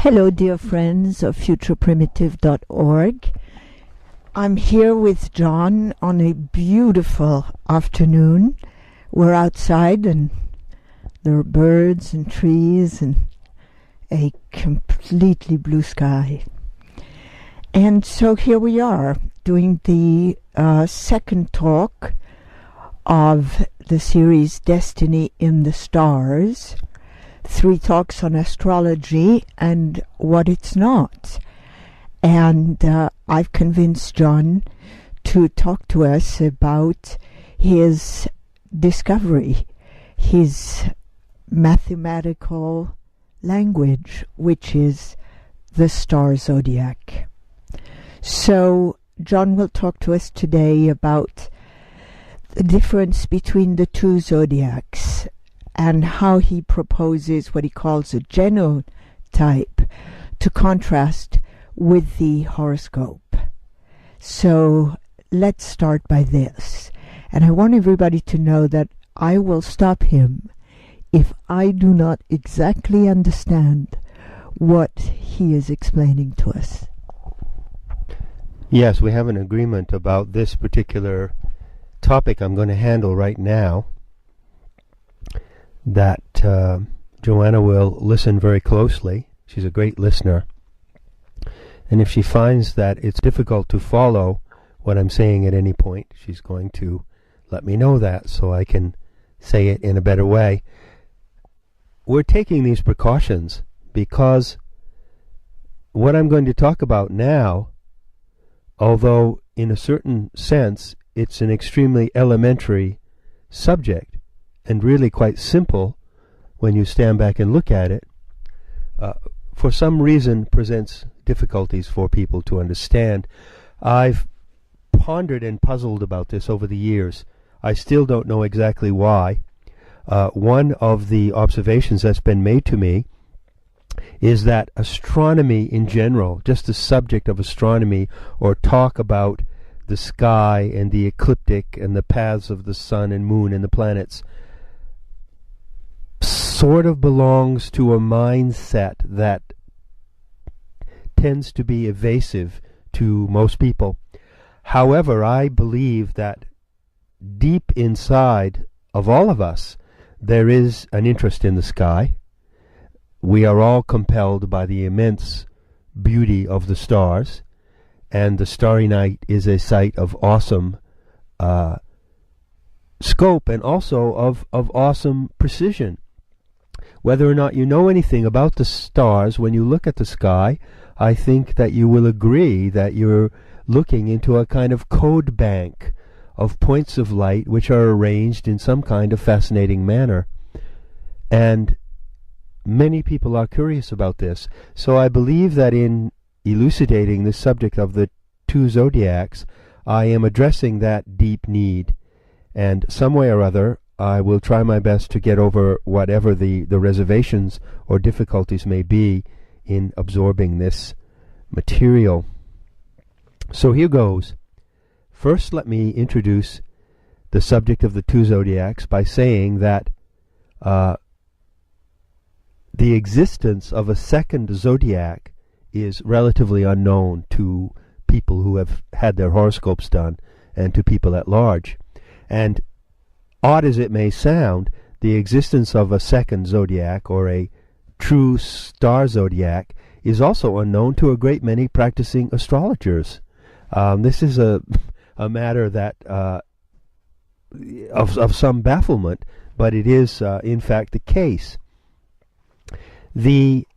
Hello, dear friends of futureprimitive.org. I'm here with John on a beautiful afternoon. We're outside and there are birds and trees and a completely blue sky. And so here we are doing the second talk of the series Destiny in the Stars. 3 talks on astrology and what it's not. And I've convinced John to talk to us about his discovery, his mathematical language, which is the star zodiac. So John will talk to us today about the difference between the 2 zodiacs and how he proposes what he calls a genotype to contrast with the horoscope. So let's start by this. And I want everybody to know that I will stop him if I do not exactly understand what he is explaining to us. Yes, we have an agreement about this particular topic I'm going to handle right now, that Joanna will listen very closely. She's a great listener. And if she finds that it's difficult to follow what I'm saying at any point, she's going to let me know that so I can say it in a better way. We're taking these precautions because what I'm going to talk about now, although in a certain sense it's an extremely elementary subject and really quite simple when you stand back and look at it, for some reason presents difficulties for people to understand. I've pondered and puzzled about this over the years. I still don't know exactly why. One of the observations that's been made to me is that astronomy in general, just the subject of astronomy or talk about the sky and the ecliptic and the paths of the sun and moon and the planets, sort of belongs to a mindset that tends to be evasive to most people. However, I believe that deep inside of all of us there is an interest in the sky. We are all compelled by the immense beauty of the stars, and the starry night is a sight of awesome scope and also of awesome precision. Whether or not you know anything about the stars, when you look at the sky, I think that you will agree that you're looking into a kind of code bank of points of light which are arranged in some kind of fascinating manner. And many people are curious about this. So I believe that in elucidating the subject of the 2 zodiacs, I am addressing that deep need. And some way or other, I will try my best to get over whatever the reservations or difficulties may be in absorbing this material. So here goes. First, let me introduce the subject of the 2 zodiacs by saying that the existence of a second zodiac is relatively unknown to people who have had their horoscopes done and to people at large. And odd as it may sound, the existence of a second zodiac or a true star zodiac is also unknown to a great many practicing astrologers. This is a matter that of some bafflement, but it is in fact the case. The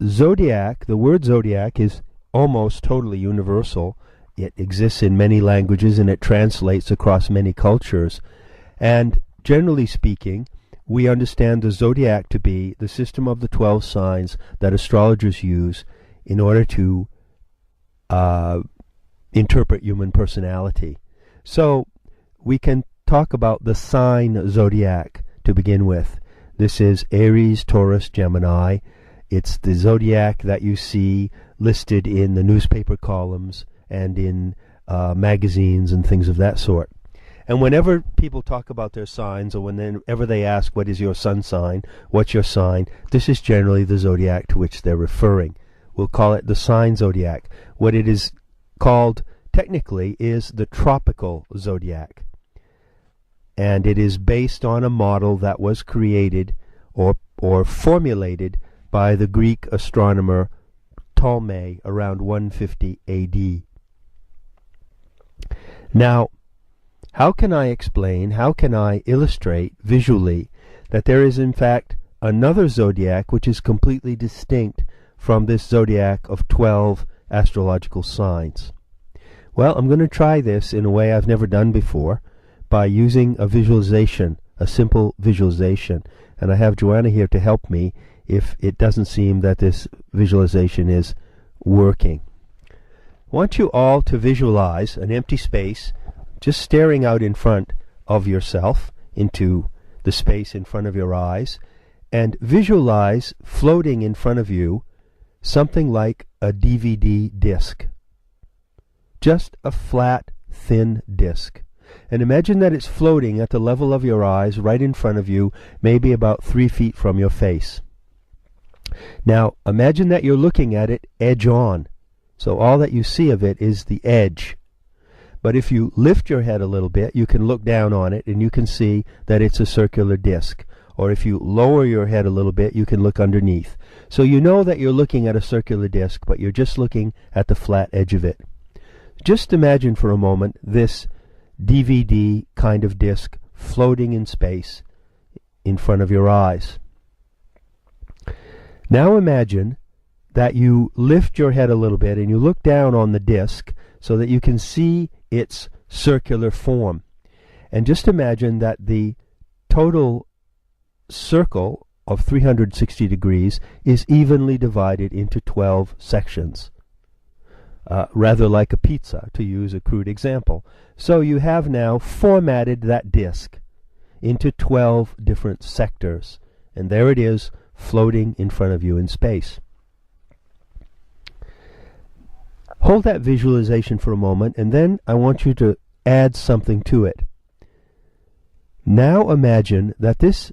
zodiac, the word zodiac, is almost totally universal. It exists in many languages and it translates across many cultures. And generally speaking, we understand the zodiac to be the system of the 12 signs that astrologers use in order to interpret human personality. So we can talk about the sign zodiac to begin with. This is Aries, Taurus, Gemini. It's the zodiac that you see listed in the newspaper columns and in magazines and things of that sort. And whenever people talk about their signs, or whenever they ask, what is your sun sign, what's your sign, this is generally the zodiac to which they're referring. We'll call it the sign zodiac. What it is called technically is the tropical zodiac. And it is based on a model that was created or formulated by the Greek astronomer Ptolemy around 150 AD. Now, how can I explain, how can I illustrate visually that there is in fact another zodiac which is completely distinct from this zodiac of 12 astrological signs? Well, I'm going to try this in a way I've never done before by using a visualization, a simple visualization. And I have Joanna here to help me if it doesn't seem that this visualization is working. I want you all to visualize an empty space just staring out in front of yourself into the space in front of your eyes, and visualize floating in front of you something like a DVD disc. Just a flat, thin disc. And imagine that it's floating at the level of your eyes right in front of you, maybe about 3 feet from your face. Now, imagine that you're looking at it edge on. So all that you see of it is the edge. But if you lift your head a little bit, you can look down on it and you can see that it's a circular disc. Or if you lower your head a little bit, you can look underneath. So you know that you're looking at a circular disc, but you're just looking at the flat edge of it. Just imagine for a moment this DVD kind of disc floating in space in front of your eyes. Now imagine that you lift your head a little bit and you look down on the disc so that you can see its circular form. And just imagine that the total circle of 360 degrees is evenly divided into 12 sections. Rather like a pizza, to use a crude example. So you have now formatted that disc into 12 different sectors. And there it is, floating in front of you in space. Hold that visualization for a moment, and then I want you to add something to it. Now imagine that this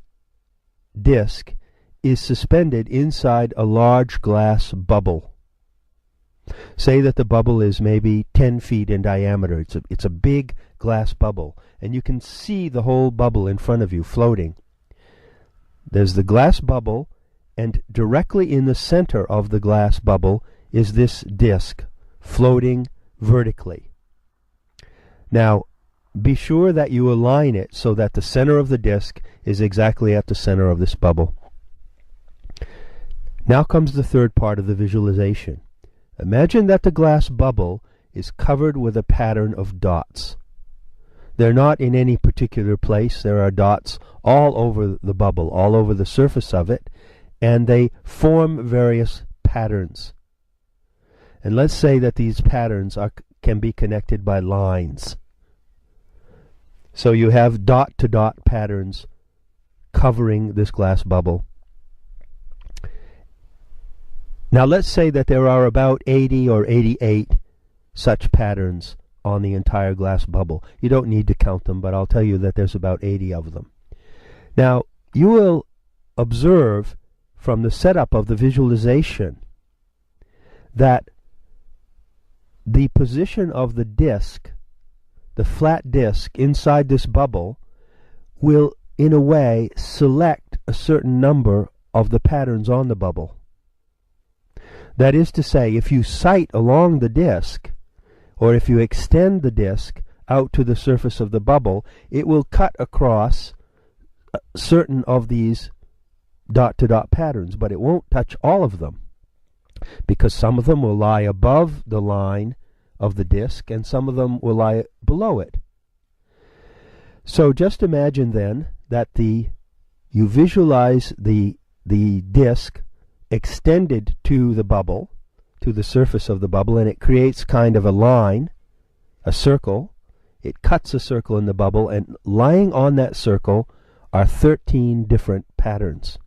disc is suspended inside a large glass bubble. Say that the bubble is maybe 10 feet in diameter. It's a big glass bubble, and you can see the whole bubble in front of you floating. There's the glass bubble, and directly in the center of the glass bubble is this disc floating vertically. Now, be sure that you align it so that the center of the disc is exactly at the center of this bubble. Now comes the third part of the visualization. Imagine that the glass bubble is covered with a pattern of dots. They're not in any particular place. There are dots all over the bubble, all over the surface of it, and they form various patterns. And let's say that these patterns can be connected by lines. So you have dot-to-dot patterns covering this glass bubble. Now let's say that there are about 80 or 88 such patterns on the entire glass bubble. You don't need to count them, but I'll tell you that there's about 80 of them. Now, you will observe from the setup of the visualization that the position of the disc, the flat disc inside this bubble, will in a way select a certain number of the patterns on the bubble. That is to say, if you sight along the disc, or if you extend the disc out to the surface of the bubble, it will cut across certain of these dot-to-dot patterns, but it won't touch all of them, because some of them will lie above the line of the disc and some of them will lie below it. So just imagine then that you visualize the disc extended to the bubble, to the surface of the bubble, and it creates kind of a line, a circle. It cuts a circle in the bubble, and lying on that circle are 13 different patterns.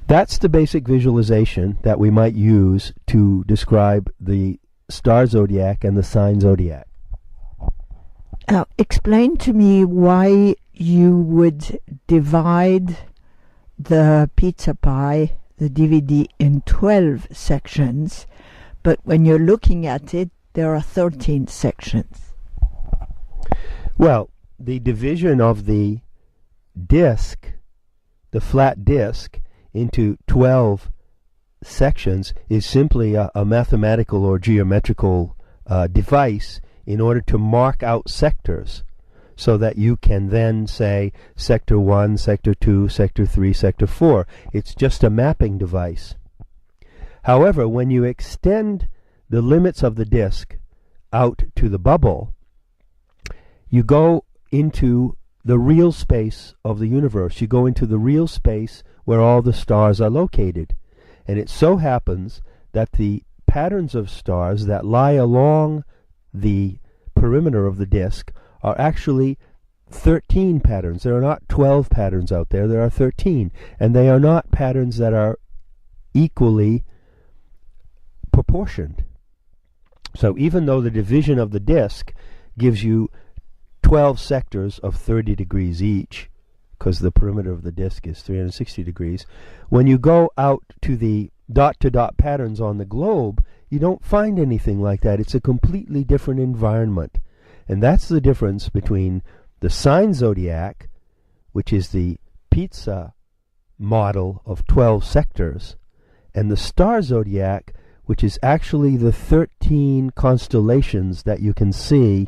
That's the basic visualization that we might use to describe the star zodiac and the sign zodiac. Explain to me why you would divide the pizza pie, the DVD, in 12 sections, but when you're looking at it, there are 13 sections. Well, the division of the disc, the flat disc, into 12 sections is simply a mathematical or geometrical device in order to mark out sectors so that you can then say sector 1, sector 2, sector 3, sector 4. It's just a mapping device. However, when you extend the limits of the disk out to the bubble, you go into the real space of the universe. You go into the real space where all the stars are located. And it so happens that the patterns of stars that lie along the perimeter of the disk are actually 13 patterns. There are not 12 patterns out there. There are 13. And they are not patterns that are equally proportioned. So even though the division of the disk gives you 12 sectors of 30 degrees each, because the perimeter of the disk is 360 degrees, when you go out to the dot-to-dot patterns on the globe, you don't find anything like that. It's a completely different environment. And that's the difference between the sign zodiac, which is the pizza model of 12 sectors, and the star zodiac, which is actually the 13 constellations that you can see,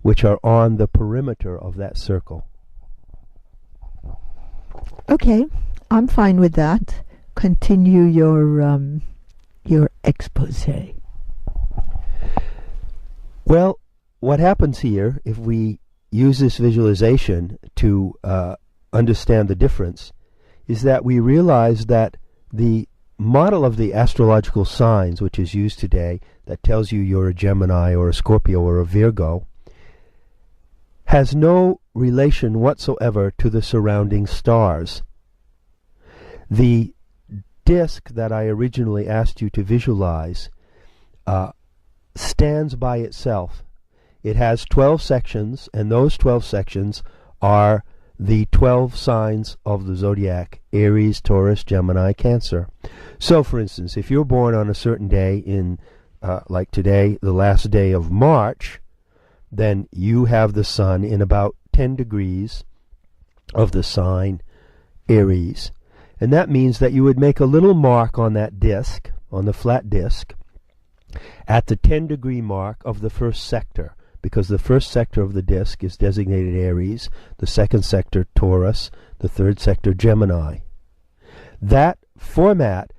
which are on the perimeter of that circle. Okay, I'm fine with that. Continue your expose. Well, what happens here, if we use this visualization to understand the difference, is that we realize that the model of the astrological signs, which is used today, that tells you you're a Gemini or a Scorpio or a Virgo, has no relation whatsoever to the surrounding stars. The disk that I originally asked you to visualize stands by itself. It has 12 sections, and those 12 sections are the 12 signs of the zodiac: Aries, Taurus, Gemini, Cancer. So, for instance, if you're born on a certain day in, like today, the last day of March, then you have the sun in about 10 degrees of the sign Aries. And that means that you would make a little mark on that disk, on the flat disk, at the 10-degree mark of the first sector, because the first sector of the disk is designated Aries, the second sector Taurus, the third sector Gemini. That format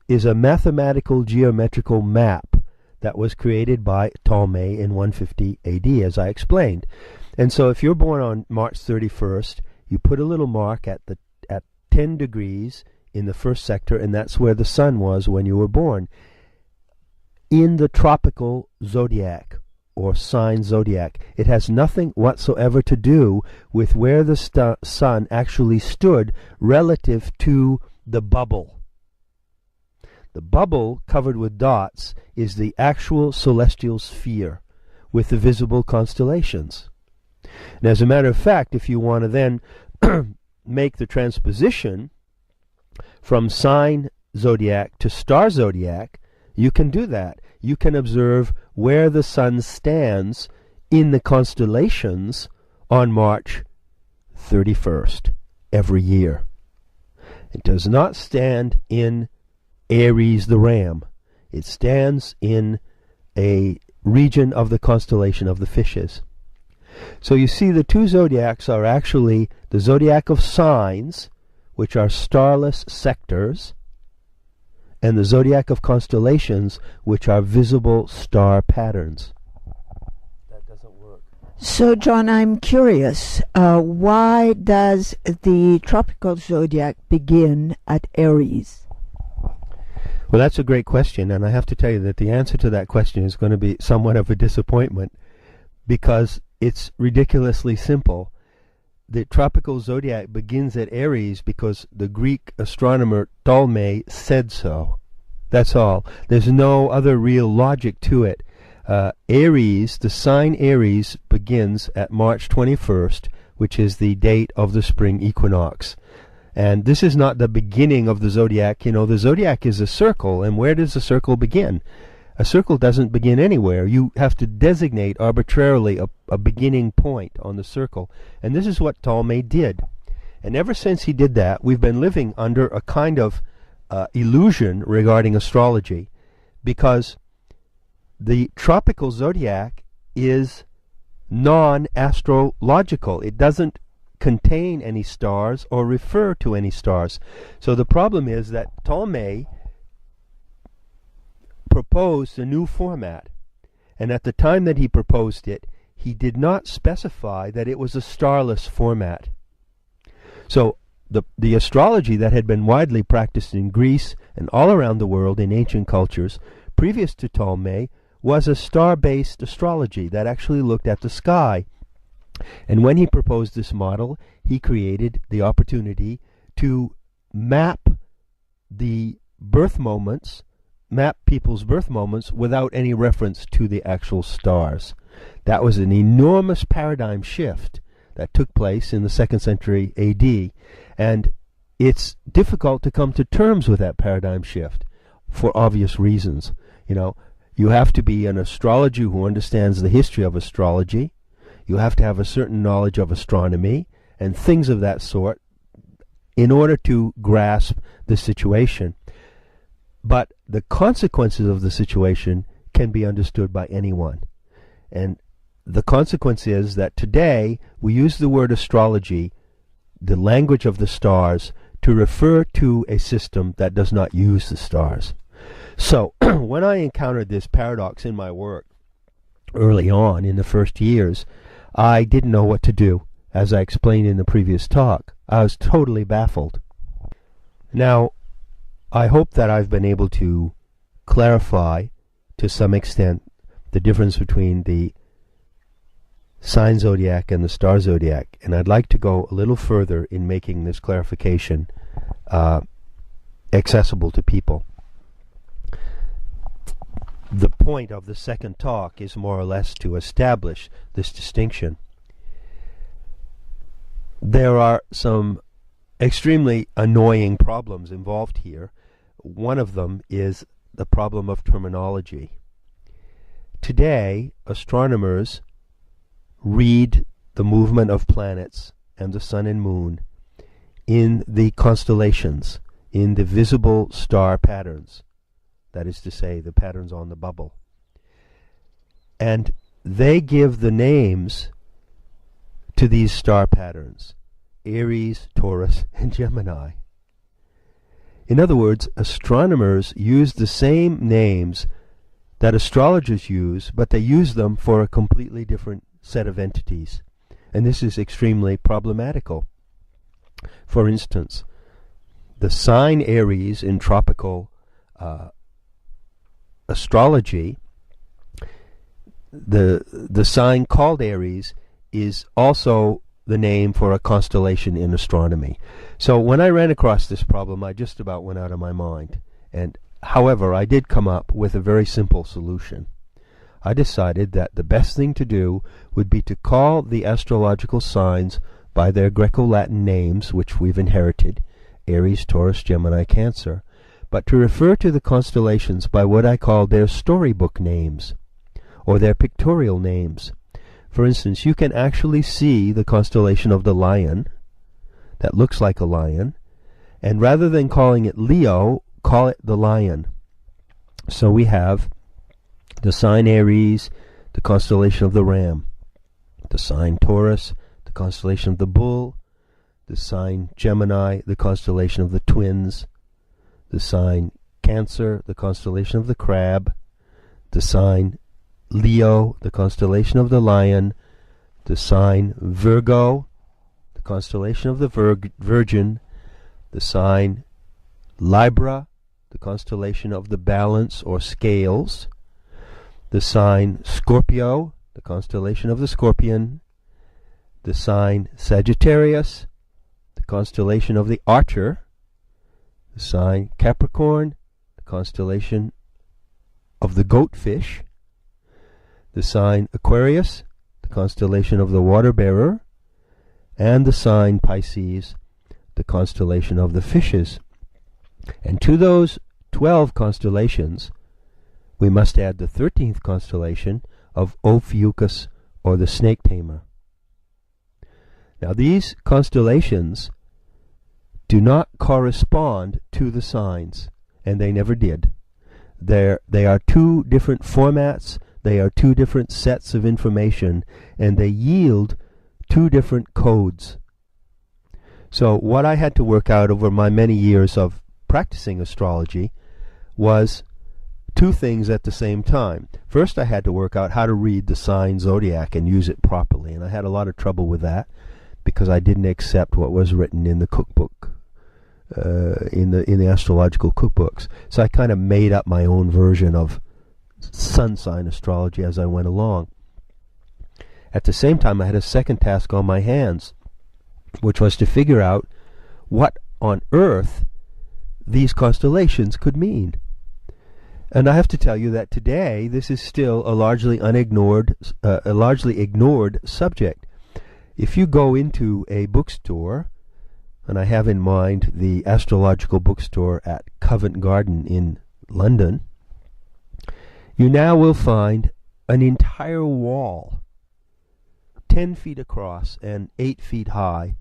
is a mathematical geometrical map that was created by Ptolemy in 150 AD, as I explained. And so if you're born on March 31st, you put a little mark at 10 degrees in the first sector, and that's where the sun was when you were born. In the tropical zodiac, or sign zodiac, it has nothing whatsoever to do with where the sun actually stood relative to the bubble. The bubble covered with dots is the actual celestial sphere with the visible constellations. And as a matter of fact, if you want to then make the transposition from sign zodiac to star zodiac, you can do that. You can observe where the sun stands in the constellations on March 31st every year. It does not stand in Aries the ram. It stands in a region of the constellation of the fishes. So you see, the two zodiacs are actually the zodiac of signs, which are starless sectors, and the zodiac of constellations, which are visible star patterns. That doesn't work. So, John, I'm curious, why does the tropical zodiac begin at Aries? Well, that's a great question, and I have to tell you that the answer to that question is going to be somewhat of a disappointment, because it's ridiculously simple. The tropical zodiac begins at Aries because the Greek astronomer Ptolemy said so. That's all. There's no other real logic to it. Aries, the sign Aries begins at March 21st, which is the date of the spring equinox. And this is not the beginning of the zodiac. You know, the zodiac is a circle, and where does the circle begin? A circle doesn't begin anywhere. You have to designate arbitrarily a beginning point on the circle. And this is what Ptolemy did. And ever since he did that, we've been living under a kind of illusion regarding astrology, because the tropical zodiac is non-astrological. It doesn't contain any stars or refer to any stars. So the problem is that Ptolemy proposed a new format, and at the time that he proposed it, he did not specify that it was a starless format. So the astrology that had been widely practiced in Greece and all around the world in ancient cultures previous to Ptolemy was a star-based astrology that actually looked at the sky. And when he proposed this model, he created the opportunity to map the birth moments, map people's birth moments without any reference to the actual stars. That was an enormous paradigm shift that took place in the 2nd century AD, and it's difficult to come to terms with that paradigm shift for obvious reasons. You know, you have to be an astrologer who understands the history of astrology. You have to have a certain knowledge of astronomy and things of that sort in order to grasp the situation. But the consequences of the situation can be understood by anyone. And the consequence is that today we use the word astrology, the language of the stars, to refer to a system that does not use the stars. So when I encountered this paradox in my work early on in the first years, I didn't know what to do. As I explained in the previous talk, I was totally baffled. Now, I hope that I've been able to clarify to some extent the difference between the sign zodiac and the star zodiac, and I'd like to go a little further in making this clarification accessible to people. The point of the second talk is more or less to establish this distinction. There are some extremely annoying problems involved here. One of them is the problem of terminology. Today, astronomers read the movement of planets and the sun and moon in the constellations, in the visible star patterns. That is to say, the patterns on the bubble. And they give the names to these star patterns: Aries, Taurus, and Gemini. In other words, astronomers use the same names that astrologers use, but they use them for a completely different set of entities. And this is extremely problematical. For instance, the sign Aries in tropical astrology, the sign called Aries is also the name for a constellation in astronomy. So when I ran across this problem, I just about went out of my mind. And however, I did come up with a very simple solution. I decided that the best thing to do would be to call the astrological signs by their Greco-Latin names, which we've inherited: Aries, Taurus, Gemini, Cancer, but to refer to the constellations by what I call their storybook names, or their pictorial names. For instance, you can actually see the constellation of the Lion, that looks like a lion, and rather than calling it Leo, call it the Lion. So we have the sign Aries, the constellation of the Ram; the sign Taurus, the constellation of the Bull; the sign Gemini, the constellation of the Twins; the sign Cancer, the constellation of the Crab; the sign Leo, the constellation of the Lion; the sign Virgo, the constellation of the Virgin; the sign Libra, the constellation of the Balance or Scales; the sign Scorpio, the constellation of the Scorpion; the sign Sagittarius, the constellation of the Archer; the sign Capricorn, the constellation of the Goatfish; the sign Aquarius, the constellation of the water bearer, and the sign Pisces, the constellation of the fishes. And to those 12 constellations, we must add the 13th constellation of Ophiuchus, or the snake tamer. Now these constellations do not correspond to the signs, and they never did. They are two different formats, they are two different sets of information, and they yield two different codes. So what I had to work out over my many years of practicing astrology was two things at the same time. First, I had to work out how to read the sign zodiac and use it properly, and I had a lot of trouble with that because I didn't accept what was written in the cookbook, in the astrological cookbooks. So I kind of made up my own version of sun sign astrology as I went along. At the same time, I had a second task on my hands, which was to figure out what on earth these constellations could mean. And I have to tell you that today this is still a largely ignored subject. If you go into a bookstore, and I have in mind the astrological bookstore at Covent Garden in London, you now will find an entire wall, 10 feet across and 8 feet high,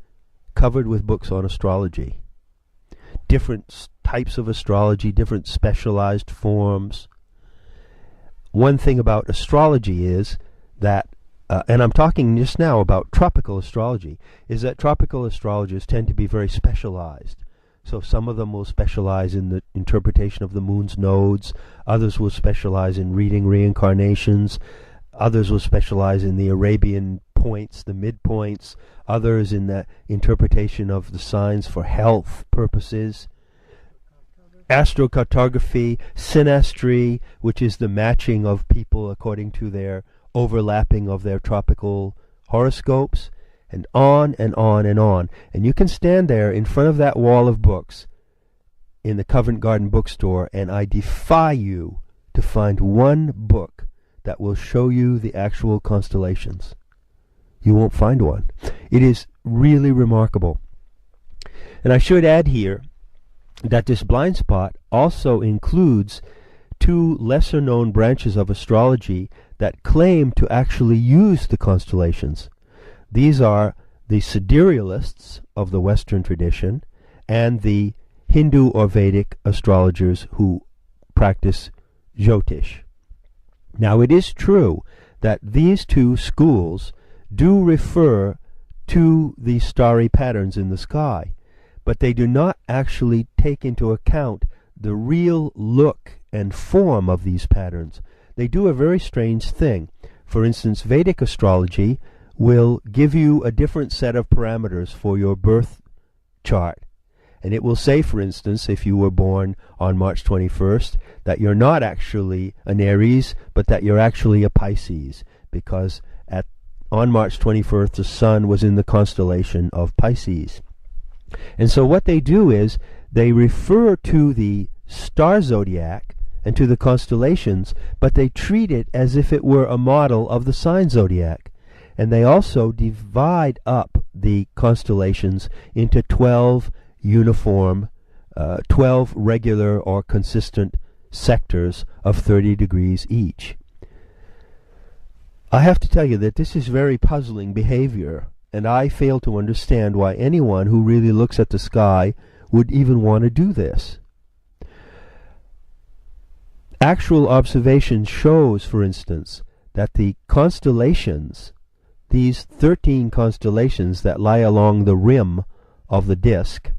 covered with books on astrology. Different types of astrology, different specialized forms. One thing about astrology is that, and I'm talking just now about tropical astrology, is that tropical astrologers tend to be very specialized. So some of them will specialize in the interpretation of the moon's nodes, others will specialize in reading reincarnations, others will specialize in the Arabian points, the midpoints, others in the interpretation of the signs for health purposes, astrocartography, synastry, which is the matching of people according to their overlapping of their tropical horoscopes, and on and on and on. And you can stand there in front of that wall of books in the Covent Garden bookstore, and I defy you to find one book that will show you the actual constellations. You won't find one. It is really remarkable. And I should add here that this blind spot also includes two lesser known branches of astrology that claim to actually use the constellations. These are the siderealists of the Western tradition and the Hindu or Vedic astrologers who practice Jyotish. Now it is true that these two schools do refer to the starry patterns in the sky, but they do not actually take into account the real look and form of these patterns. They do a very strange thing. For instance, Vedic astrology will give you a different set of parameters for your birth chart. And it will say, for instance, if you were born on March 21st, that you're not actually an Aries, but that you're actually a Pisces, because on March 21st, the sun was in the constellation of Pisces. And so what they do is they refer to the star zodiac and to the constellations, but they treat it as if it were a model of the sign zodiac. And they also divide up the constellations into 12 uniform, 12 regular or consistent sectors of 30 degrees each. I have to tell you that this is very puzzling behavior, and I fail to understand why anyone who really looks at the sky would even want to do this. Actual observation shows, for instance, that the constellations, these 13 constellations that lie along the rim of the disk,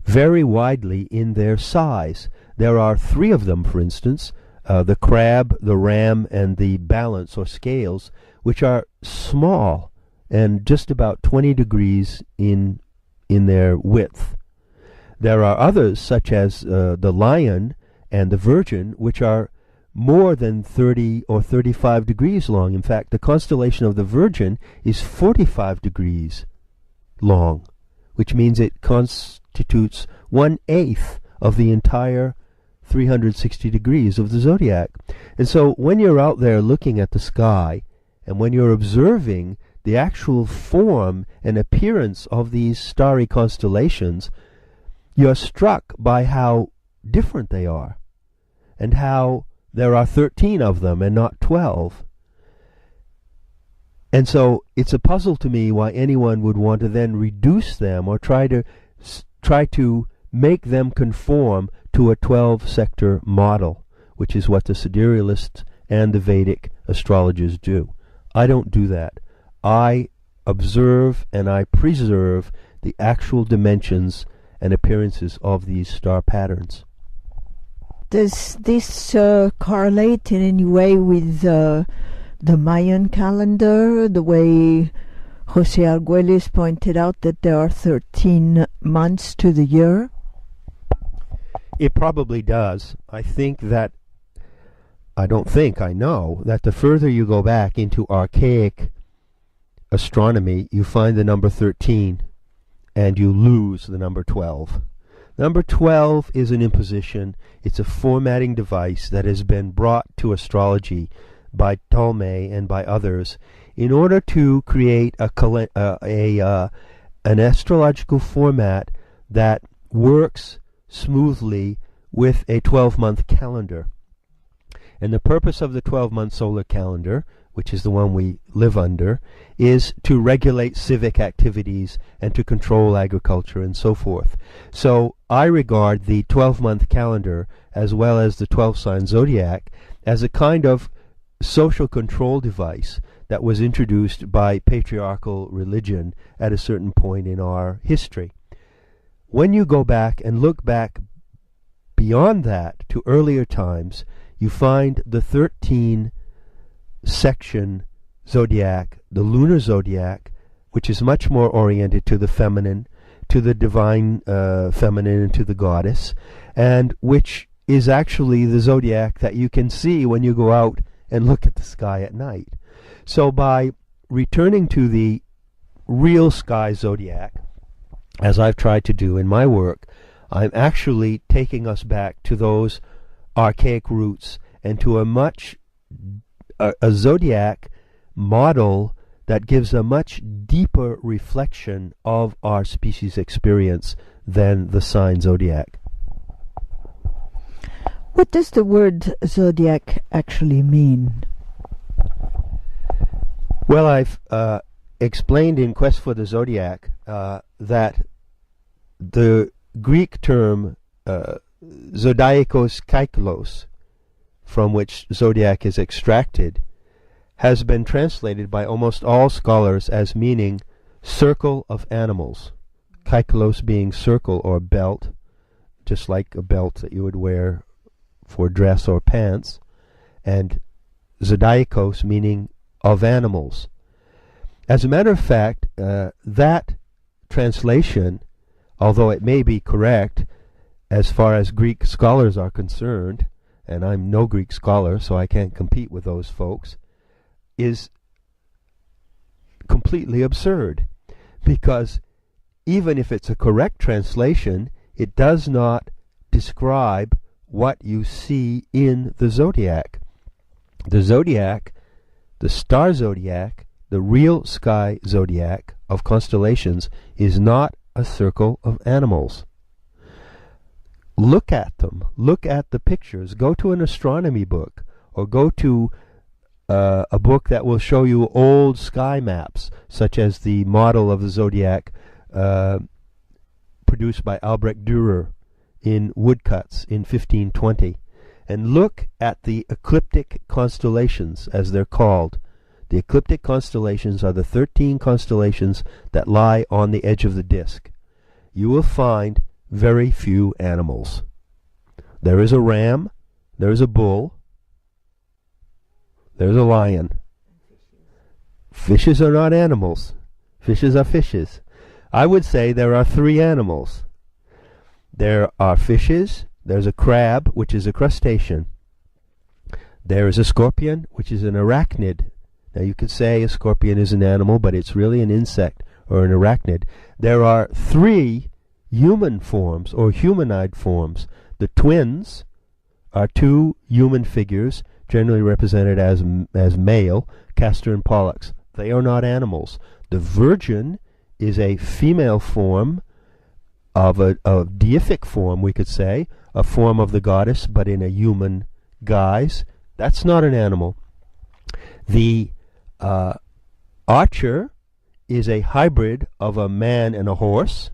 vary widely in their size. There are 3 of them, for instance, the crab, the ram, and the balance or scales, which are small and just about 20 degrees in their width. There are others, such as the lion and the virgin, which are more than 30 or 35 degrees long. In fact, the constellation of the Virgin is 45 degrees long, which means it constitutes 1/8 of the entire 360 degrees of the zodiac. And so when you're out there looking at the sky, and when you're observing the actual form and appearance of these starry constellations, you're struck by how different they are, and how there are 13 of them and not 12. And so it's a puzzle to me why anyone would want to then reduce them or try to make them conform to a 12-sector model, which is what the siderealists and the Vedic astrologers do. I don't do that. I observe and I preserve the actual dimensions and appearances of these star patterns. Does this correlate in any way with the Mayan calendar, the way Jose Argüelles pointed out that there are 13 months to the year? It probably does. I know that the further you go back into archaic astronomy, you find the number 13 and you lose the number 12. Number 12 is an imposition. It's a formatting device that has been brought to astrology by Ptolemy and by others in order to create an astrological format that works smoothly with a 12-month calendar. And the purpose of the 12-month solar calendar, which is the one we live under, is to regulate civic activities and to control agriculture and so forth. So I regard the 12-month calendar, as well as the 12-sign zodiac, as a kind of social control device that was introduced by patriarchal religion at a certain point in our history. When you go back and look back beyond that to earlier times, you find the 13-section zodiac, the lunar zodiac, which is much more oriented to the feminine, to the divine feminine, and to the goddess, and which is actually the zodiac that you can see when you go out and look at the sky at night. So by returning to the real sky zodiac, as I've tried to do in my work, I'm actually taking us back to those archaic roots and to a zodiac model that gives a much deeper reflection of our species experience than the sign zodiac. What does the word zodiac actually mean? Well, I've explained in Quest for the Zodiac that the Greek term zodiakos kykelos, from which zodiac is extracted, has been translated by almost all scholars as meaning circle of animals. Kykelos being circle or belt, just like a belt that you would wear for dress or pants, and zodiakos meaning of animals. As a matter of fact, that translation, although it may be correct as far as Greek scholars are concerned, and I'm no Greek scholar, so I can't compete with those folks, is completely absurd. Because even if it's a correct translation, it does not describe what you see in the zodiac. The zodiac, the star zodiac, the real sky zodiac of constellations is not a circle of animals. Look at them. Look at the pictures. Go to an astronomy book, or go to a book that will show you old sky maps, such as the model of the zodiac produced by Albrecht Dürer in woodcuts in 1520. And look at the ecliptic constellations, as they're called. The ecliptic constellations are the 13 constellations that lie on the edge of the disk. You will find very few animals. There is a ram, there is a bull, there's a lion. Fishes are not animals. Fishes are fishes. I would say there are 3 animals. There are fishes, there's a crab, which is a crustacean. There is a scorpion, which is an arachnid. Now you could say a scorpion is an animal, but it's really an insect or an arachnid. There are 3 human forms or humanoid forms. The twins, are two human figures, generally represented as male, Castor and Pollux. They are not animals. The Virgin is a female form of a deific form, we could say, a form of the goddess, but in a human guise. That's not an animal. The Archer is a hybrid of a man and a horse.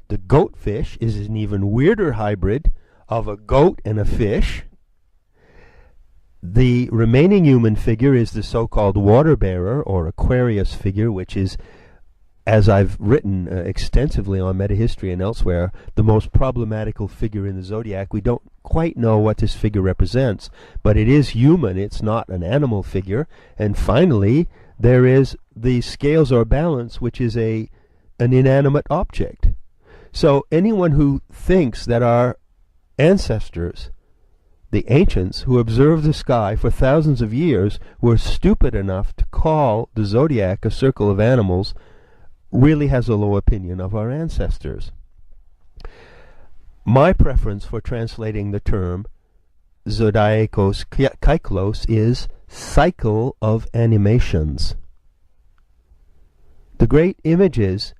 The Goatfish is an even weirder hybrid of a goat and a fish. The remaining human figure is the so-called water bearer or Aquarius figure, which is, as I've written extensively on Metahistory and elsewhere, the most problematical figure in the zodiac. We don't quite know what this figure represents, but it is human. It's not an animal figure. And finally, there is the scales or balance, which is an inanimate object. So anyone who thinks that our ancestors, the ancients who observed the sky for thousands of years, were stupid enough to call the zodiac a circle of animals really has a low opinion of our ancestors. My preference for translating the term Zodiacos Kyklos is cycle of animations. The great images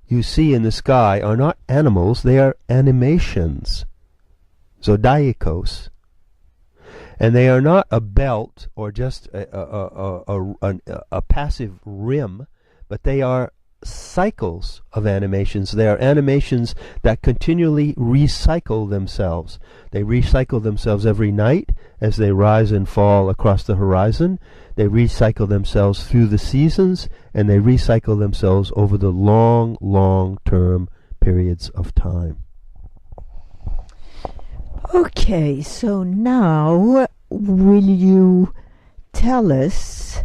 you see in the sky are not animals, they are animations. Zodiacos. And they are not a belt or just a passive rim, but they are cycles of animations. They are animations that continually recycle themselves. They recycle themselves every night as they rise and fall across the horizon. They recycle themselves through the seasons, and they recycle themselves over the long, long-term periods of time. Okay, so now will you tell us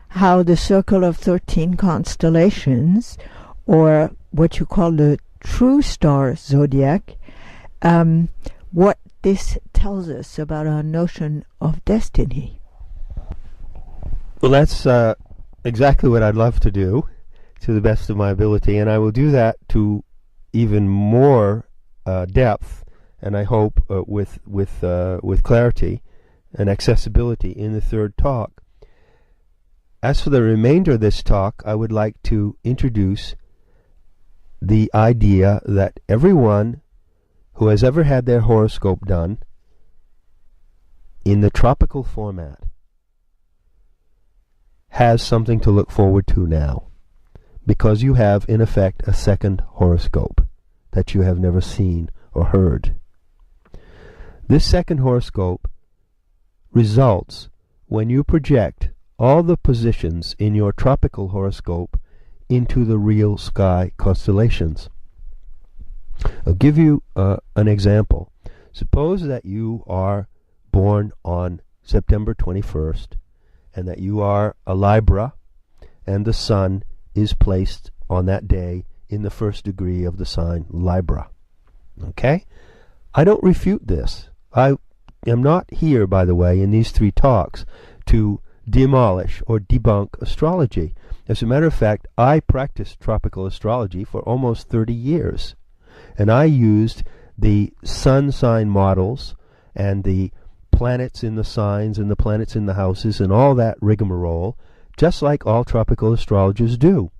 how the Circle of 13 constellations, or what you call the True Star Zodiac, what this tells us about our notion of destiny? Well, that's exactly what I'd love to do, to the best of my ability, and I will do that to even more depth, and I hope with clarity and accessibility in the third talk. As for the remainder of this talk, I would like to introduce the idea that everyone who has ever had their horoscope done in the tropical format has something to look forward to now, because you have, in effect, a second horoscope that you have never seen or heard. This second horoscope results when you project all the positions in your tropical horoscope into the real sky constellations. I'll give you an example. Suppose that you are born on September 21st and that you are a Libra and the sun is placed on that day in the first degree of the sign Libra. Okay? I don't refute this. I am not here, by the way, in these three talks to demolish or debunk astrology. As a matter of fact, I practiced tropical astrology for almost 30 years. And I used the sun sign models and the planets in the signs and the planets in the houses and all that rigmarole, just like all tropical astrologers do.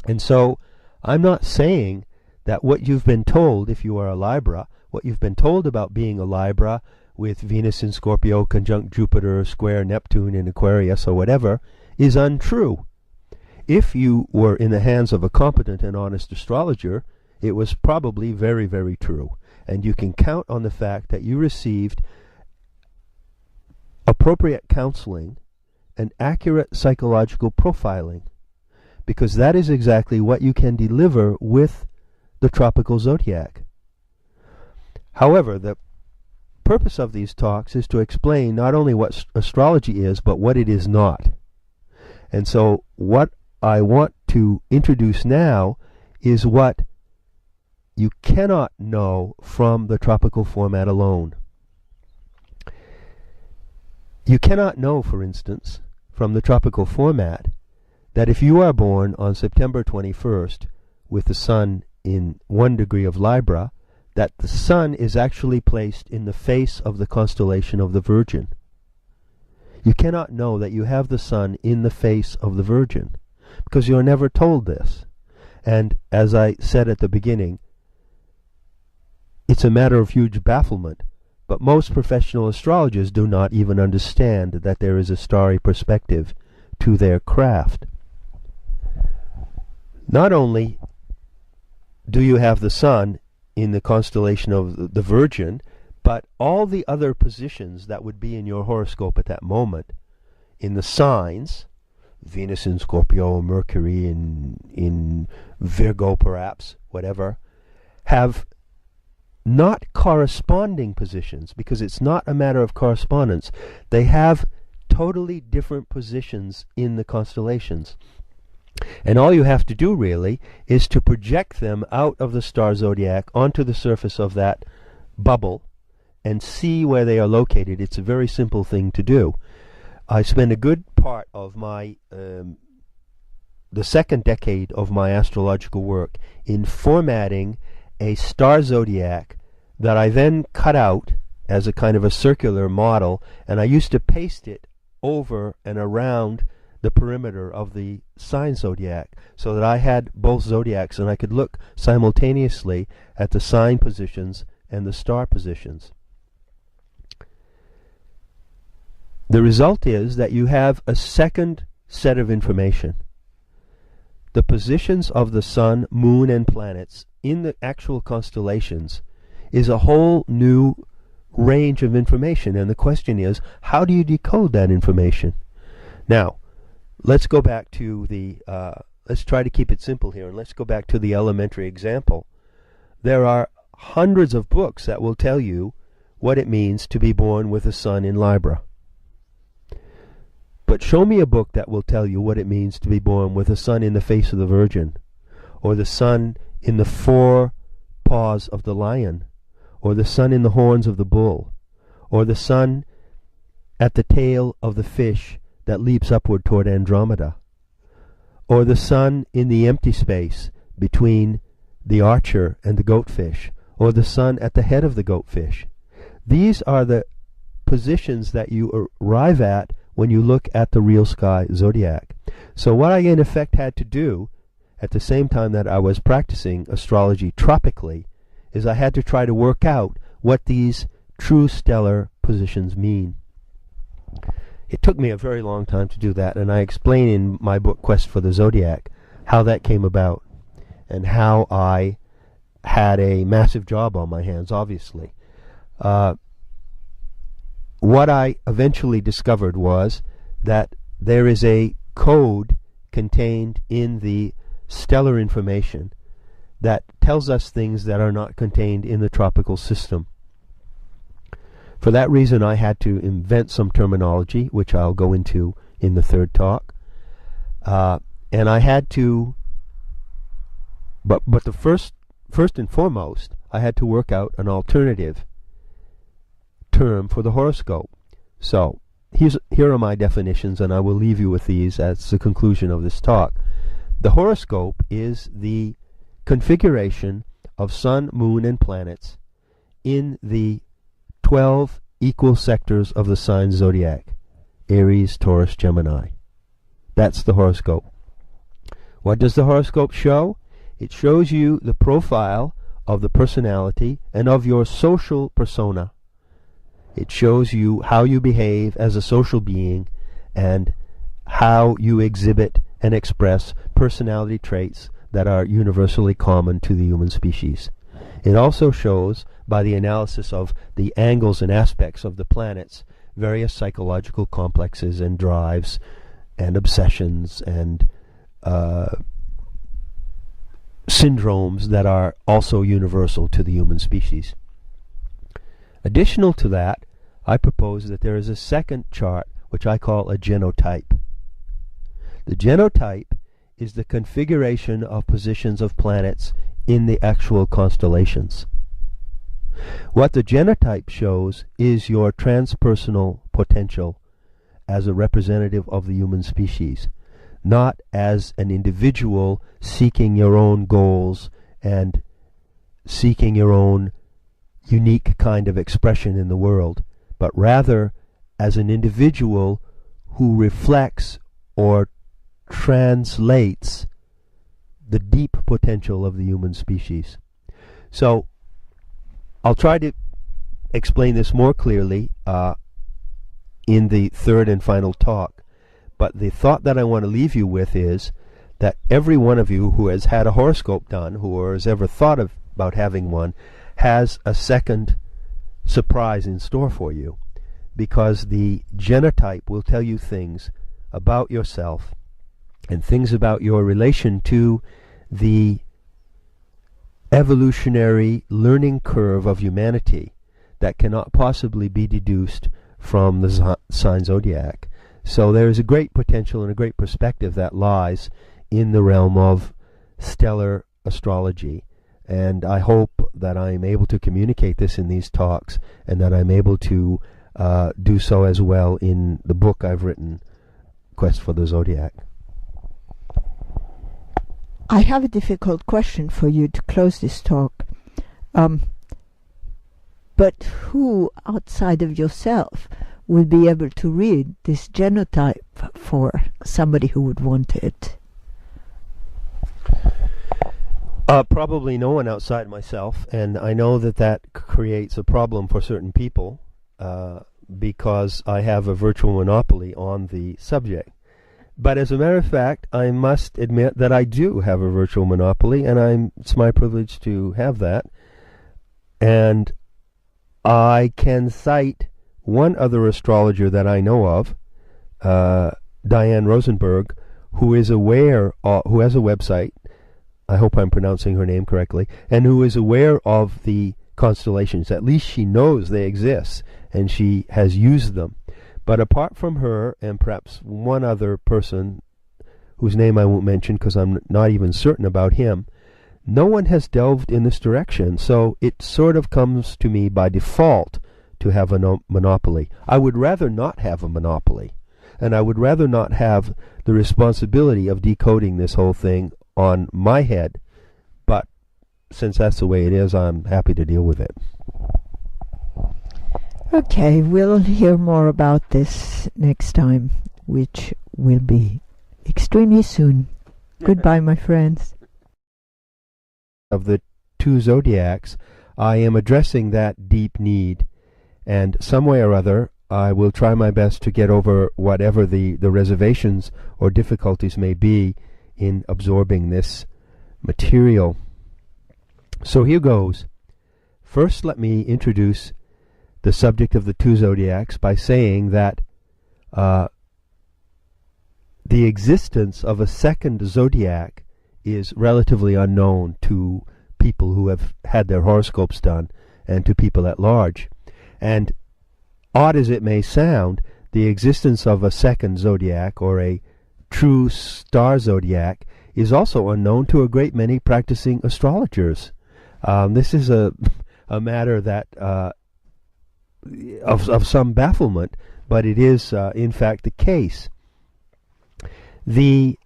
And so I'm not saying that what you've been told, if you are a Libra, what you've been told about being a Libra with Venus in Scorpio conjunct Jupiter, square Neptune in Aquarius, or whatever, is untrue. If you were in the hands of a competent and honest astrologer, it was probably very, very true. And you can count on the fact that you received appropriate counseling and accurate psychological profiling, because that is exactly what you can deliver with the tropical zodiac. However, the purpose of these talks is to explain not only what astrology is, but what it is not. And so what I want to introduce now is what you cannot know from the tropical format alone. You cannot know, for instance, from the tropical format, that if you are born on September 21st with the sun in 1 degree of Libra, that the sun is actually placed in the face of the constellation of the Virgin. You cannot know that you have the sun in the face of the Virgin, because you are never told this. And as I said at the beginning, it's a matter of huge bafflement, but most professional astrologers do not even understand that there is a starry perspective to their craft. Not only do you have the sun in the constellation of the Virgin, but all the other positions that would be in your horoscope at that moment, in the signs, Venus in Scorpio, Mercury in Virgo perhaps, whatever, have not corresponding positions, because it's not a matter of correspondence. They have totally different positions in the constellations. And all you have to do really is to project them out of the star zodiac onto the surface of that bubble and see where they are located. It's a very simple thing to do. I spent a good part of my the second decade of my astrological work in formatting a star zodiac that I then cut out as a kind of a circular model, and I used to paste it over and around the perimeter of the sign zodiac, so that I had both zodiacs and I could look simultaneously at the sign positions and the star positions. The result is that you have a second set of information. The positions of the sun, moon, and planets in the actual constellations is a whole new range of information, and the question is, how do you decode that information? Now, let's go back to the, let's try to keep it simple here, and let's go back to the elementary example. There are hundreds of books that will tell you what it means to be born with a sun in Libra. But show me a book that will tell you what it means to be born with a sun in the face of the Virgin, or the sun in the four paws of the lion, or the sun in the horns of the bull, or the sun at the tail of the fish that leaps upward toward Andromeda, or the sun in the empty space between the archer and the goatfish, or the sun at the head of the goatfish. These are the positions that you arrive at when you look at the real sky zodiac. So what I in effect had to do at the same time that I was practicing astrology tropically is I had to try to work out what these true stellar positions mean. It took me a very long time to do that, and I explain in my book Quest for the Zodiac how that came about and how I had a massive job on my hands, obviously. What I eventually discovered was that there is a code contained in the stellar information that tells us things that are not contained in the tropical system. For that reason, I had to invent some terminology, which I'll go into in the third talk. And I had to, but the first and foremost, I had to work out an alternative term for the horoscope. So here are my definitions, and I will leave you with these as the conclusion of this talk. The horoscope is the configuration of sun, moon, and planets in the 12 equal sectors of the sign zodiac: Aries, Taurus, Gemini. That's the horoscope. What does the horoscope show? It shows you the profile of the personality and of your social persona. It shows you how you behave as a social being and how you exhibit and express personality traits that are universally common to the human species. It also shows, by the analysis of the angles and aspects of the planets, various psychological complexes and drives and obsessions and syndromes that are also universal to the human species. Additional to that, I propose that there is a second chart which I call a genotype. The genotype is the configuration of positions of planets in the actual constellations. What the genotype shows is your transpersonal potential as a representative of the human species, not as an individual seeking your own goals and seeking your own unique kind of expression in the world, but rather as an individual who reflects or translates the deep potential of the human species. So I'll try to explain this more clearly in the third and final talk, but the thought that I want to leave you with is that every one of you who has had a horoscope done, who has ever thought about having one, has a second surprise in store for you, because the genotype will tell you things about yourself and things about your relation to the evolutionary learning curve of humanity that cannot possibly be deduced from the sign zodiac. So there is a great potential and a great perspective that lies in the realm of stellar astrology. And I hope that I am able to communicate this in these talks, and that I'm able to do so as well in the book I've written, Quest for the Zodiac. I have a difficult question for you to close this talk. But who outside of yourself will be able to read this genotype for somebody who would want it? Probably no one outside myself, and I know that that creates a problem for certain people because I have a virtual monopoly on the subject. But as a matter of fact, I must admit that I do have a virtual monopoly, and it's my privilege to have that. And I can cite one other astrologer that I know of, Diane Rosenberg, who is aware, who has a website, I hope I'm pronouncing her name correctly, and who is aware of the constellations. At least she knows they exist, and she has used them. But apart from her, and perhaps one other person whose name I won't mention because I'm not even certain about him, no one has delved in this direction. So it sort of comes to me by default to have a monopoly. I would rather not have a monopoly, and I would rather not have the responsibility of decoding this whole thing on my head. But since that's the way it is, I'm happy to deal with it. Okay, we'll hear more about this next time, which will be extremely soon. Goodbye, my friends. Of the two zodiacs, I am addressing that deep need, and some way or other I will try my best to get over whatever the reservations or difficulties may be in absorbing this material. So here goes. First, let me introduce the subject of the two zodiacs by saying that the existence of a second zodiac is relatively unknown to people who have had their horoscopes done and to people at large. And odd as it may sound, the existence of a second zodiac or a true star zodiac is also unknown to a great many practicing astrologers. This is a matter that of some bafflement, but it is in fact the case. The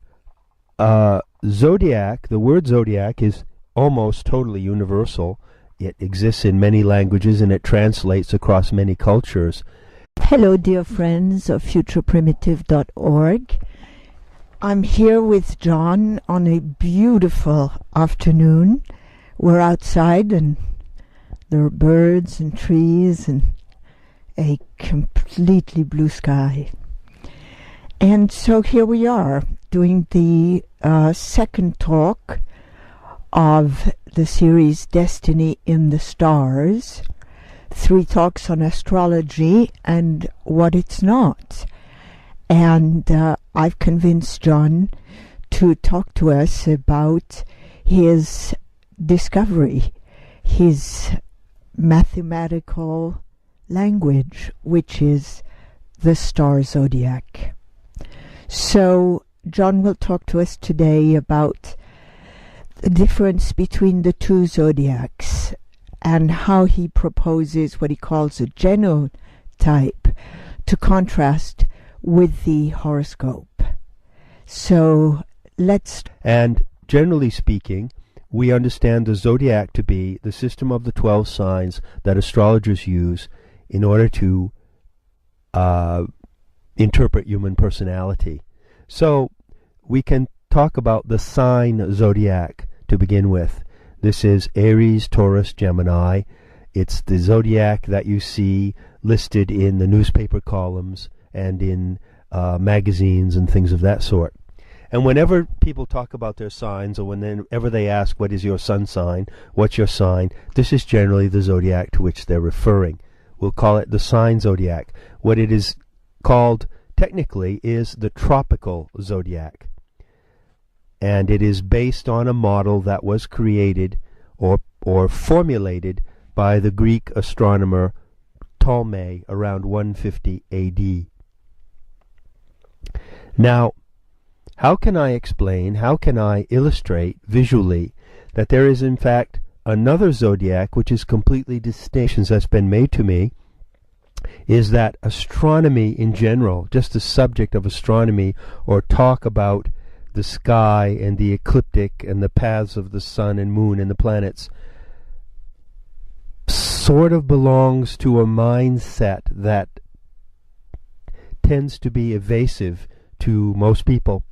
zodiac, the word zodiac, is almost totally universal. It exists in many languages and it translates across many cultures. Hello, dear friends of futureprimitive.org. I'm here with John on a beautiful afternoon. We're outside and there are birds and trees and a completely blue sky. And so here we are doing the second talk of the series Destiny in the Stars. 3 talks on astrology and what it's not. And I've convinced John to talk to us about his discovery, his mathematical language, which is the star zodiac. So John will talk to us today about the difference between the two zodiacs and how he proposes what he calls a genotype to contrast with the horoscope. So let's... And generally speaking, we understand the zodiac to be the system of the 12 signs that astrologers use in order to interpret human personality. So we can talk about the sign zodiac to begin with. This is Aries, Taurus, Gemini. It's the zodiac that you see listed in the newspaper columns and in magazines and things of that sort. And whenever people talk about their signs, or whenever they ask, what is your sun sign, what's your sign, this is generally the zodiac to which they're referring. We'll call it the sign zodiac. What it is called technically is the tropical zodiac. And it is based on a model that was created or formulated by the Greek astronomer Ptolemy around 150 AD. Now, how can I explain, how can I illustrate visually that there is in fact another zodiac which is completely distinct? That's been made to me is that astronomy in general, just the subject of astronomy, or talk about the sky and the ecliptic and the paths of the sun and moon and the planets, sort of belongs to a mindset that tends to be evasive to most people.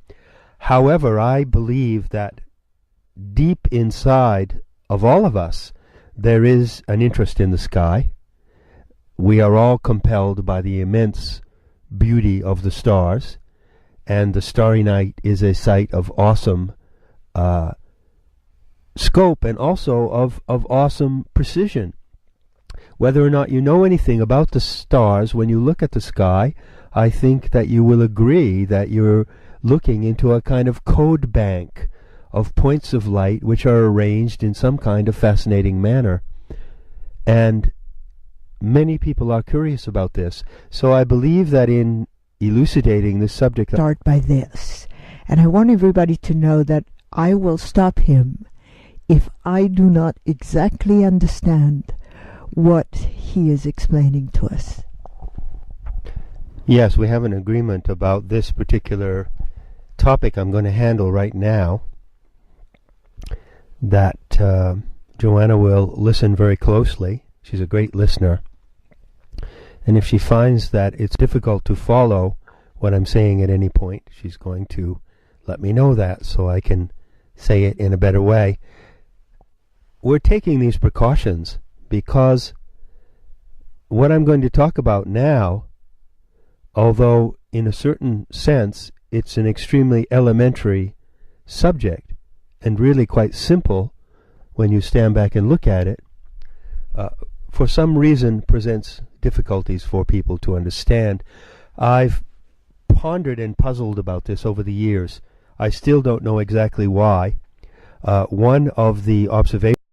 However, I believe that deep inside of all of us there is an interest in the sky. We are all compelled by the immense beauty of the stars, and the starry night is a sight of awesome scope and also of awesome precision. Whether or not you know anything about the stars, when you look at the sky, I think that you will agree that you're looking into a kind of code bank of points of light which are arranged in some kind of fascinating manner. And many people are curious about this. So I believe that in elucidating this subject... Start by this. And I want everybody to know that I will stop him if I do not exactly understand what he is explaining to us. Yes, we have an agreement about this particular topic I'm going to handle right now, that Joanna will listen very closely. She's a great listener. And if she finds that it's difficult to follow what I'm saying at any point, she's going to let me know that so I can say it in a better way. We're taking these precautions because what I'm going to talk about now, although in a certain sense it's an extremely elementary subject and really quite simple when you stand back and look at it, for some reason presents difficulties for people to understand. I've pondered and puzzled about this over the years. I still don't know exactly why. One of the observations